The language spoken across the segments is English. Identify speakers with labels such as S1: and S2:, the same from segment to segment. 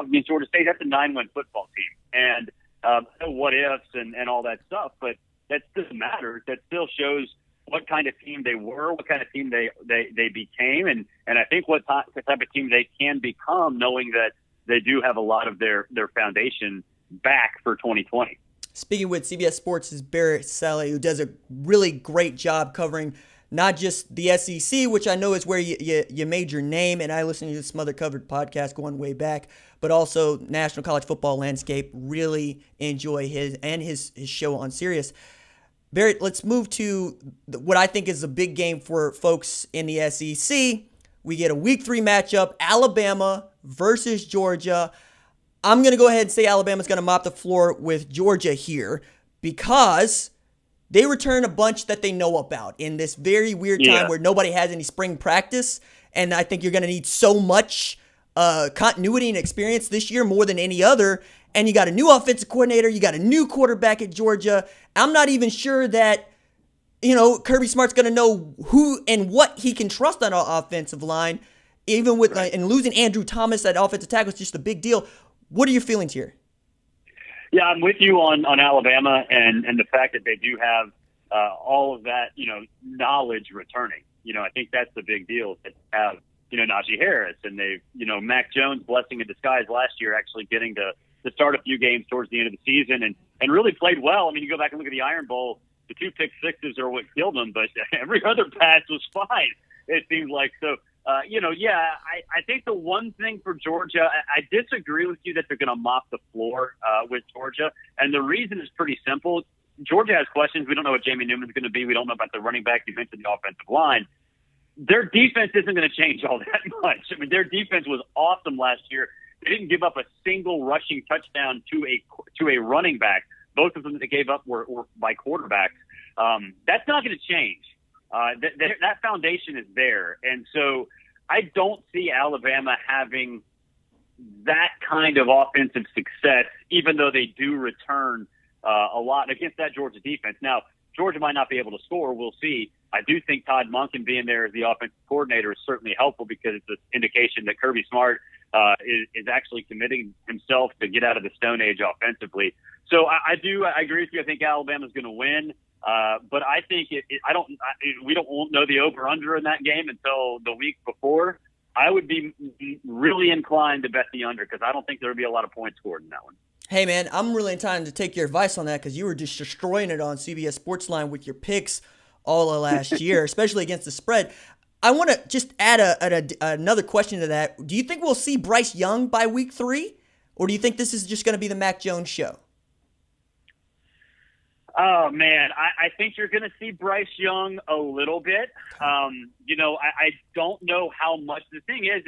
S1: Bulldogs against Georgia State, that's a 9-win football team. And what ifs and all that stuff, but that doesn't matter. That still shows what kind of team they were, what kind of team they became, and I think what type of team they can become, knowing that they do have a lot of their foundation back for 2020.
S2: Speaking with CBS Sports' Barrett Sallee, who does a really great job covering not just the SEC, which I know is where you made your name, and I listen to some other covered podcasts going way back, but also National College Football Landscape. Really enjoy his show on Sirius. Barrett, let's move to what I think is a big game for folks in the SEC. We get a Week 3 matchup, Alabama versus Georgia. I'm going to go ahead and say Alabama's going to mop the floor with Georgia here because they return a bunch that they know about in this very weird time where nobody has any spring practice. And I think you're going to need so much continuity and experience this year more than any other. And you got a new offensive coordinator. You got a new quarterback at Georgia. I'm not even sure that, Kirby Smart's going to know who and what he can trust on our offensive line. Even with and losing Andrew Thomas at offensive tackle is just a big deal. What are your feelings here?
S1: Yeah, I'm with you on Alabama and the fact that they do have all of that, knowledge returning. I think that's the big deal. That have, Najee Harris and they've, Mac Jones, blessing in disguise last year, actually getting to start a few games towards the end of the season and really played well. I mean, you go back and look at the Iron Bowl, the 2 pick sixes are what killed them, but every other pass was fine, it seems like. So, I think the one thing for Georgia, I disagree with you that they're going to mop the floor with Georgia. And the reason is pretty simple. Georgia has questions. We don't know what Jamie Newman's going to be. We don't know about the running back. You mentioned the offensive line. Their defense isn't going to change all that much. I mean, their defense was awesome last year. They didn't give up a single rushing touchdown to a running back. Both of them that they gave up were by quarterbacks. That's not going to change. That foundation is there. And so I don't see Alabama having that kind of offensive success, even though they do return a lot against that Georgia defense. Now, Georgia might not be able to score. We'll see. I do think Todd Monken being there as the offensive coordinator is certainly helpful because it's an indication that Kirby Smart is actually committing himself to get out of the Stone Age offensively. So I agree with you. I think Alabama's going to win. But I think we don't know the over-under in that game until the week before. I would be really inclined to bet the under because I don't think there would be a lot of points scored in that one.
S2: Hey, man, I'm really inclined to take your advice on that because you were just destroying it on CBS Sports Line with your picks all of last year, especially against the spread. I want to just add another question to that. Do you think we'll see Bryce Young by week 3? Or do you think this is just going to be the Mac Jones show?
S1: Oh, man, I think you're going to see Bryce Young a little bit. I don't know how much. The thing is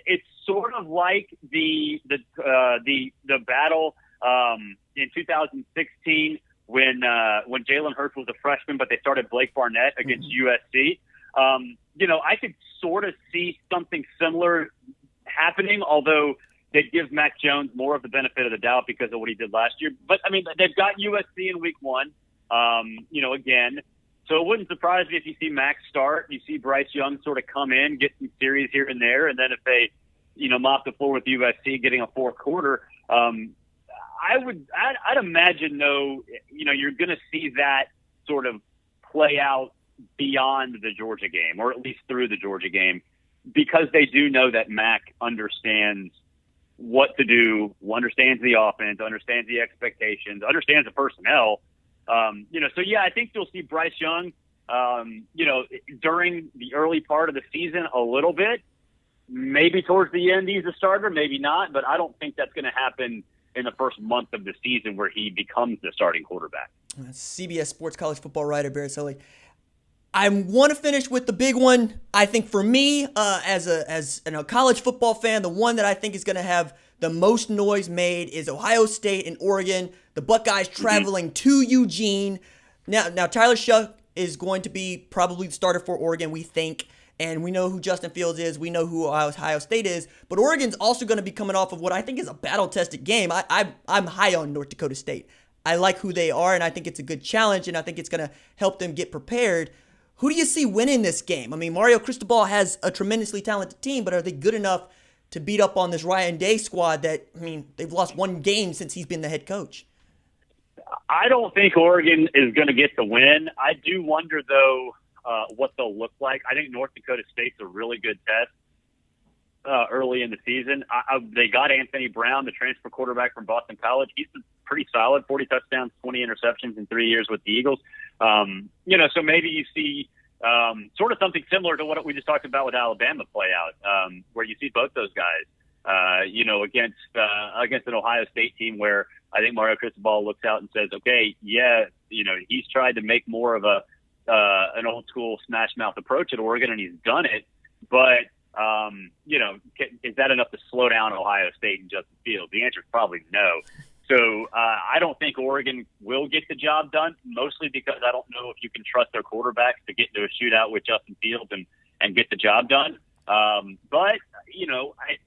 S1: it's sort of like the battle in 2016 when Jalen Hurts was a freshman, but they started Blake Barnett against USC. I could sort of see something similar happening, although they give Mac Jones more of the benefit of the doubt because of what he did last year. But, I mean, they've got USC in week 1, again. So it wouldn't surprise me if you see Mac start, you see Bryce Young sort of come in, get some series here and there, and then if they, mop the floor with USC getting a fourth quarter, I'd imagine, though, you're going to see that sort of play out beyond the Georgia game, or at least through the Georgia game, because they do know that Mac understands what to do, understands the offense, understands the expectations, understands the personnel. I think you'll see Bryce Young, during the early part of the season a little bit. Maybe towards the end he's a starter, maybe not, but I don't think that's going to happen in the first month of the season where he becomes the starting quarterback.
S2: CBS Sports college football writer Barrett Sallee. I want to finish with the big one. I think for me, as a college football fan, the one that I think is going to have the most noise made is Ohio State and Oregon. The Buckeyes traveling to Eugene. Now Tyler Shuck is going to be probably the starter for Oregon, we think. And we know who Justin Fields is. We know who Ohio State is. But Oregon's also going to be coming off of what I think is a battle-tested game. I'm high on North Dakota State. I like who they are, and I think it's a good challenge, and I think it's going to help them get prepared. Who do you see winning this game? I mean, Mario Cristobal has a tremendously talented team, but are they good enough to beat up on this Ryan Day squad that, I mean, they've lost one game since he's been the head coach?
S1: I don't think Oregon is going to get the win. I do wonder, though, what they'll look like. I think North Dakota State's a really good test early in the season. They got Anthony Brown, the transfer quarterback from Boston College. He's been pretty solid, 40 touchdowns, 20 interceptions in 3 years with the Eagles. So maybe you see sort of something similar to what we just talked about with Alabama play out, where you see both those guys, against an Ohio State team where I think Mario Cristobal looks out and says, okay, yeah, he's tried to make more of an old school smash mouth approach at Oregon, and he's done it. But, is that enough to slow down Ohio State and Justin Fields? The answer is probably no. So I don't think Oregon will get the job done, mostly because I don't know if you can trust their quarterbacks to get into a shootout with Justin Fields and get the job done. But I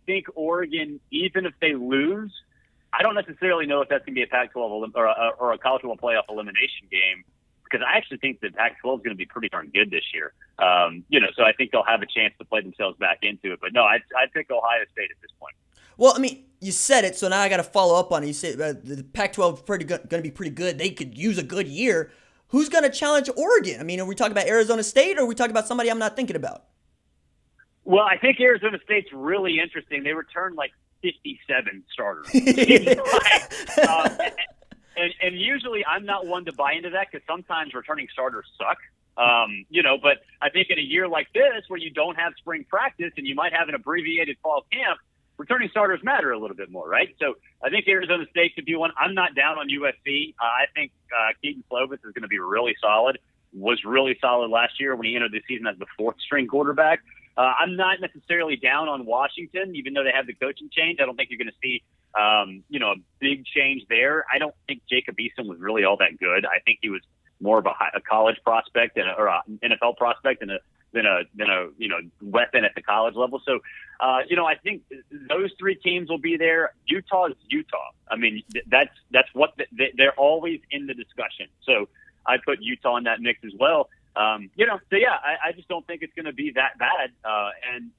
S1: think Oregon, even if they lose, I don't necessarily know if that's going to be a Pac-12 or a college football playoff elimination game, because I actually think the Pac-12 is going to be pretty darn good this year. So I think they'll have a chance to play themselves back into it. But no, I'd pick Ohio State at this point.
S2: Well, I mean, you said it, so now I got to follow up on it. You said the Pac-12 is going to be pretty good. They could use a good year. Who's going to challenge Oregon? I mean, are we talking about Arizona State, or are we talking about somebody I'm not thinking about?
S1: Well, I think Arizona State's really interesting. They returned like 57 starters. And usually I'm not one to buy into that, because sometimes returning starters suck. But I think in a year like this, where you don't have spring practice and you might have an abbreviated fall camp, returning starters matter a little bit more, right? So I think Arizona State could be one. I'm not down on USC. I think Keaton Slovis is going to be really solid. Was really solid last year when he entered the season as the fourth string quarterback. I'm not necessarily down on Washington, even though they have the coaching change. I don't think you're going to see, a big change there. I don't think Jacob Eason was really all that good. I think he was more of a college prospect or an NFL prospect than a weapon at the college level. So, I think those three teams will be there. Utah is Utah. I mean, that's what they're always in the discussion. So I put Utah in that mix as well. I just don't think it's going to be that bad.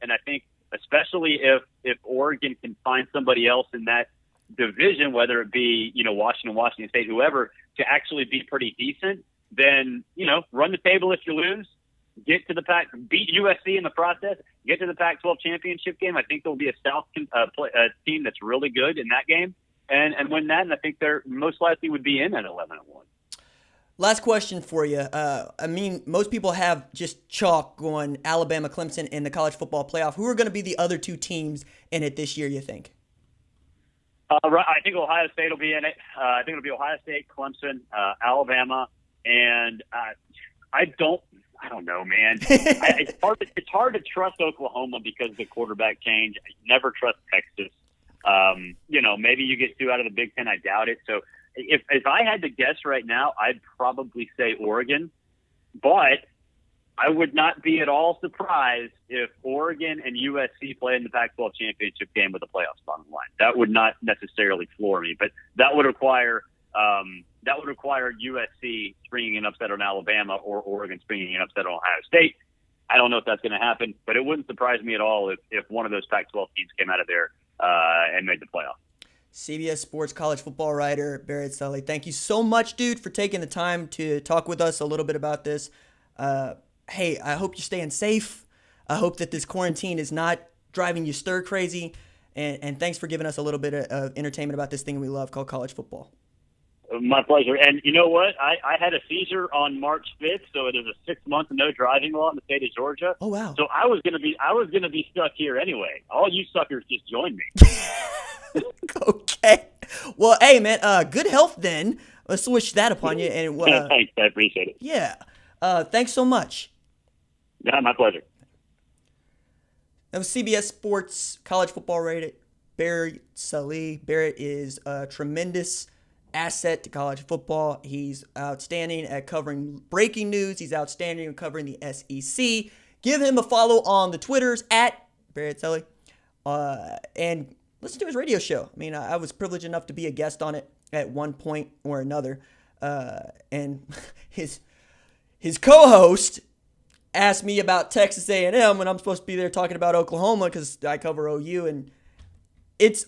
S1: And I think especially if Oregon can find somebody else in that division, whether it be, Washington State, whoever, to actually be pretty decent, then, run the table if you lose, get to the beat USC in the process, get to the Pac-12 championship game. I think there'll be a South team that's really good in that game and win that. And I think they're most likely would be in at 11-1.
S2: Last question for you. Most people have just chalk going Alabama, Clemson in the college football playoff. Who are going to be the other two teams in it this year, you think?
S1: I think Ohio State will be in it. I think it'll be Ohio State, Clemson, Alabama, and I don't know, man. It's hard to trust Oklahoma because of the quarterback change. I never trust Texas. Maybe you get two out of the Big Ten. I doubt it. So if I had to guess right now, I'd probably say Oregon. But I would not be at all surprised if Oregon and USC play in the Pac-12 championship game with a playoff spot on the line. That would not necessarily floor me, but that would require USC springing an upset on Alabama or Oregon springing an upset on Ohio State. I don't know if that's going to happen, but it wouldn't surprise me at all if one of those Pac-12 teams came out of there and made the playoff.
S2: CBS Sports college football writer Barrett Sallee, thank you so much, dude, for taking the time to talk with us a little bit about this. Hey, I hope you're staying safe. I hope that this quarantine is not driving you stir crazy. And thanks for giving us a little bit of entertainment about this thing we love called college football.
S1: My pleasure. And you know what? I had a seizure on March 5th, so there's a 6-month no driving law in the state of Georgia.
S2: Oh wow!
S1: So I was gonna be stuck here anyway. All you suckers just joined me.
S2: Okay. Well, hey man, good health then. Let's wish that upon you. And
S1: thanks, I appreciate it.
S2: Yeah. Thanks so much.
S1: Yeah, my pleasure.
S2: That was CBS Sports college football writer Barrett Sallee. Barrett is a tremendous asset to college football. He's outstanding at covering breaking news. He's outstanding at covering the SEC. Give him a follow on the Twitters at Barrett Sallee. And listen to his radio show. I mean, I was privileged enough to be a guest on it at one point or another. And his co-host ask me about Texas A&M when I'm supposed to be there talking about Oklahoma because I cover OU, and it's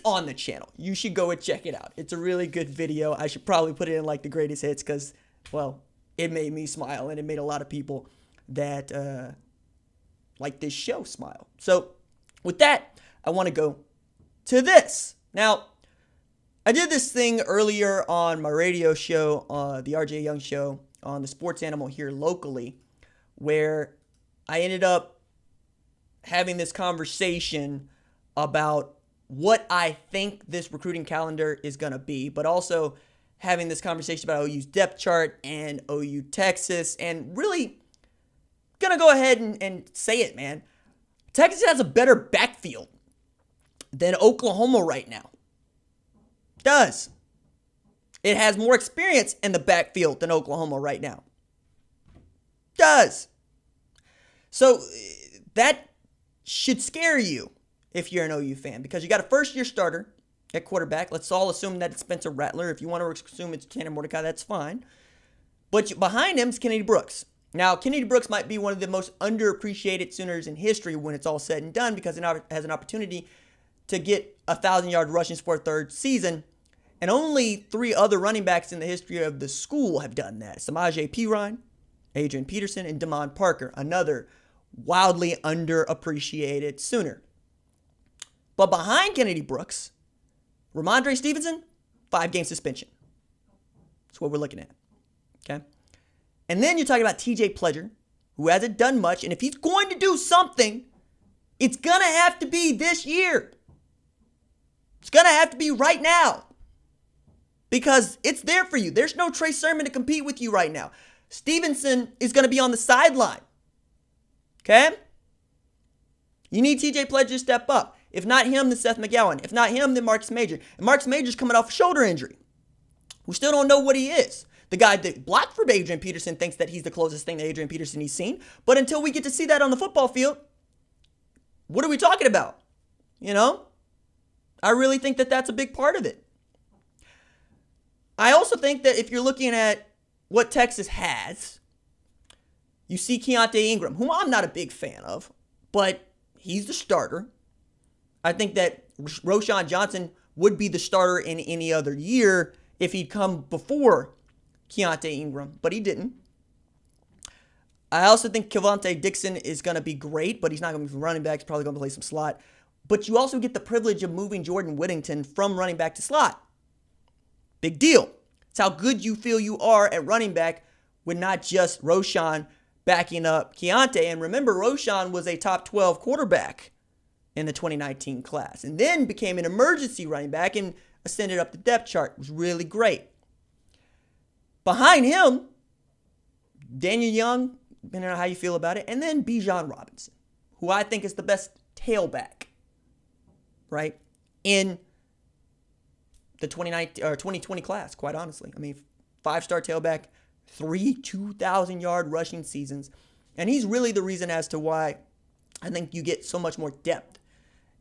S2: on the channel. You should go and check it out. It's a really good video. I should probably put it in like the greatest hits because, well, it made me smile and it made a lot of people that like this show smile. So with that, I want to go to this. Now, I did this thing earlier on my radio show, the RJ Young Show on the Sports Animal here locally, where I ended up having this conversation about what I think this recruiting calendar is going to be, but also having this conversation about OU's depth chart and OU Texas, and really going to go ahead and say it, man. Texas has a better backfield than Oklahoma right now. Does. It has more experience in the backfield than Oklahoma right now. Does. So that should scare you if you're an OU fan, because you got a first-year starter at quarterback. Let's all assume that it's Spencer Rattler. If you want to assume it's Tanner Mordecai, that's fine. But behind him is Kennedy Brooks. Now, Kennedy Brooks might be one of the most underappreciated Sooners in history when it's all said and done, because it has an opportunity to get 1,000-yard rushing for a third season. And only 3 other running backs in the history of the school have done that. Samaje Perine, Adrian Peterson, and Damon Parker, another wildly underappreciated Sooner. But behind Kennedy Brooks, Ramondre Stevenson, 5-game suspension. That's what we're looking at. Okay? And then you're talking about TJ Pledger, who hasn't done much. And if he's going to do something, it's going to have to be this year. It's going to have to be right now. Because it's there for you. There's no Trey Sermon to compete with you right now. Stevenson is going to be on the sideline. Okay? You need TJ Pledger to step up. If not him, then Seth McGowan. If not him, then Marcus Major. And Marcus Major's coming off a shoulder injury. We still don't know what he is. The guy that blocked for Adrian Peterson thinks that he's the closest thing to Adrian Peterson he's seen. But until we get to see that on the football field, what are we talking about? You know? I really think that that's a big part of it. I also think that if you're looking at what Texas has, you see Keontae Ingram, whom I'm not a big fan of, but he's the starter. I think that Roschon Johnson would be the starter in any other year if he'd come before Keontae Ingram, but he didn't. I also think Kevontae Dixon is going to be great, but he's not going to be running back. He's probably going to play some slot. But you also get the privilege of moving Jordan Whittington from running back to slot. Big deal. It's how good you feel you are at running back with not just Roschon backing up Keontae. And remember, Roschon was a top 12 quarterback in the 2019 class and then became an emergency running back and ascended up the depth chart. It was really great. Behind him, Daniel Young, depending on how you feel about it, and then Bijan Robinson, who I think is the best tailback, right, in the 2020 class, quite honestly. I mean, 5-star tailback, 3 2,000-yard rushing seasons. And he's really the reason as to why I think you get so much more depth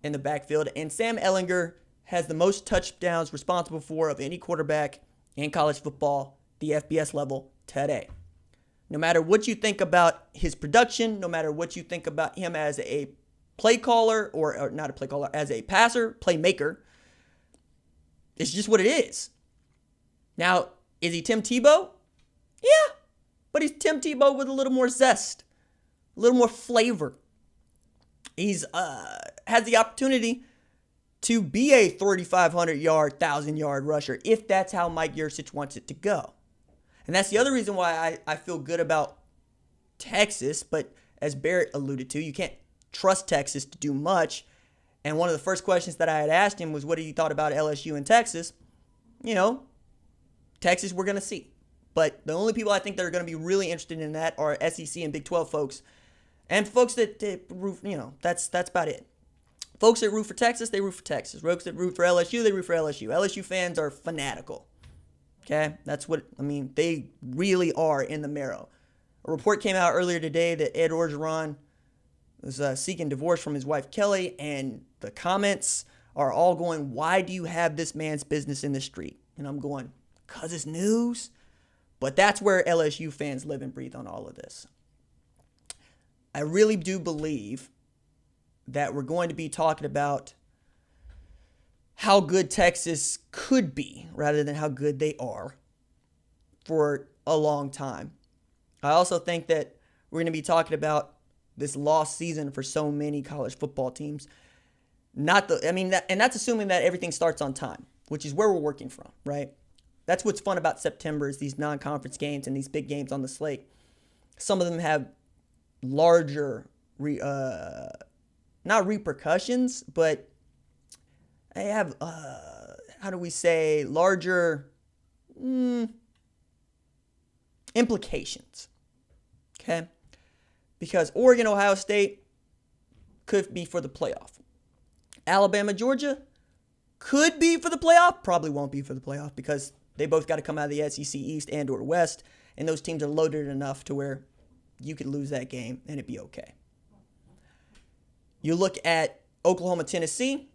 S2: in the backfield. And Sam Ehlinger has the most touchdowns responsible for of any quarterback in college football, the FBS level, today. No matter what you think about his production, no matter what you think about him as a play caller, or not a play caller, as a passer, playmaker, it's just what it is. Now, is he Tim Tebow? Yeah, but he's Tim Tebow with a little more zest, a little more flavor. He's has the opportunity to be a 3,500-yard, 1,000-yard rusher if that's how Mike Yurcich wants it to go. And that's the other reason why I feel good about Texas, but as Barrett alluded to, you can't trust Texas to do much. And one of the first questions that I had asked him was what he thought about LSU and Texas. You know, Texas we're going to see. But the only people I think that are going to be really interested in that are SEC and Big 12 folks. And folks that root, you know, that's about it. Folks that root for Texas, they root for Texas. Folks that root for LSU, they root for LSU. LSU fans are fanatical. Okay? That's what, I mean, they really are in the marrow. A report came out earlier today that Ed Orgeron was seeking divorce from his wife Kelly, and the comments are all going, why do you have this man's business in the street? And I'm going, because it's news. But that's where LSU fans live and breathe on all of this. I really do believe that we're going to be talking about how good Texas could be rather than how good they are for a long time. I also think that we're going to be talking about this lost season for so many college football teams. And that's assuming that everything starts on time, which is where we're working from, right? That's what's fun about September is these non-conference games and these big games on the slate. Some of them have larger, not repercussions, but they have, larger implications, okay? Because Oregon, Ohio State could be for the playoff. Alabama, Georgia could be for the playoff, probably won't be for the playoff because they both got to come out of the SEC East and or West, and those teams are loaded enough to where you could lose that game and it'd be okay. You look at Oklahoma, Tennessee,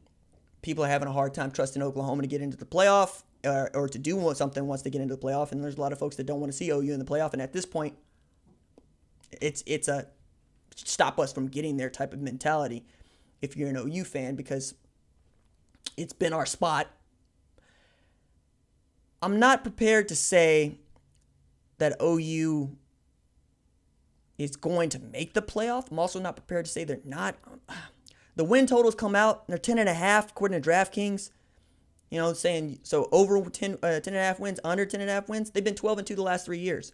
S2: people are having a hard time trusting Oklahoma to get into the playoff or to do something once they get into the playoff, and there's a lot of folks that don't want to see OU in the playoff, and at this point, it's a stop us from getting there type of mentality if you're an OU fan because it's been our spot. I'm not prepared to say that OU is going to make the playoff. I'm also not prepared to say they're not. The win totals come out. They're 10.5 according to DraftKings. You know, saying so over 10.5 wins, under 10.5 wins. They've been 12-2 the last 3 years.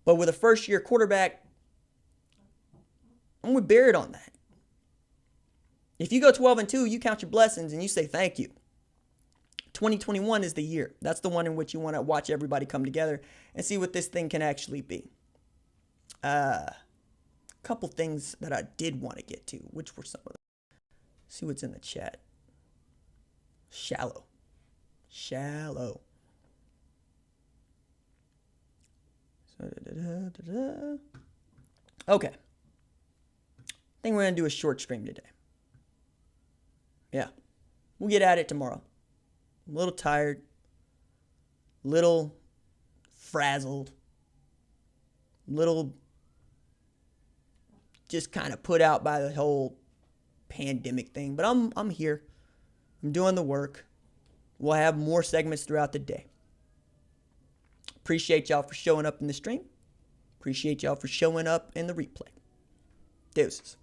S2: But with a first-year quarterback, I'm with Barrett on that. If you go 12-2, you count your blessings and you say thank you. 2021 is the year. That's the one in which you want to watch everybody come together and see what this thing can actually be. Couple things that I did want to get to, which were some of them. See what's in the chat. Shallow. Okay. I think we're going to do a short stream today. Yeah. We'll get at it tomorrow. I'm a little tired. Little frazzled. Little just kind of put out by the whole pandemic thing. But I'm here. I'm doing the work. We'll have more segments throughout the day. Appreciate y'all for showing up in the stream. Appreciate y'all for showing up in the replay. Deuces.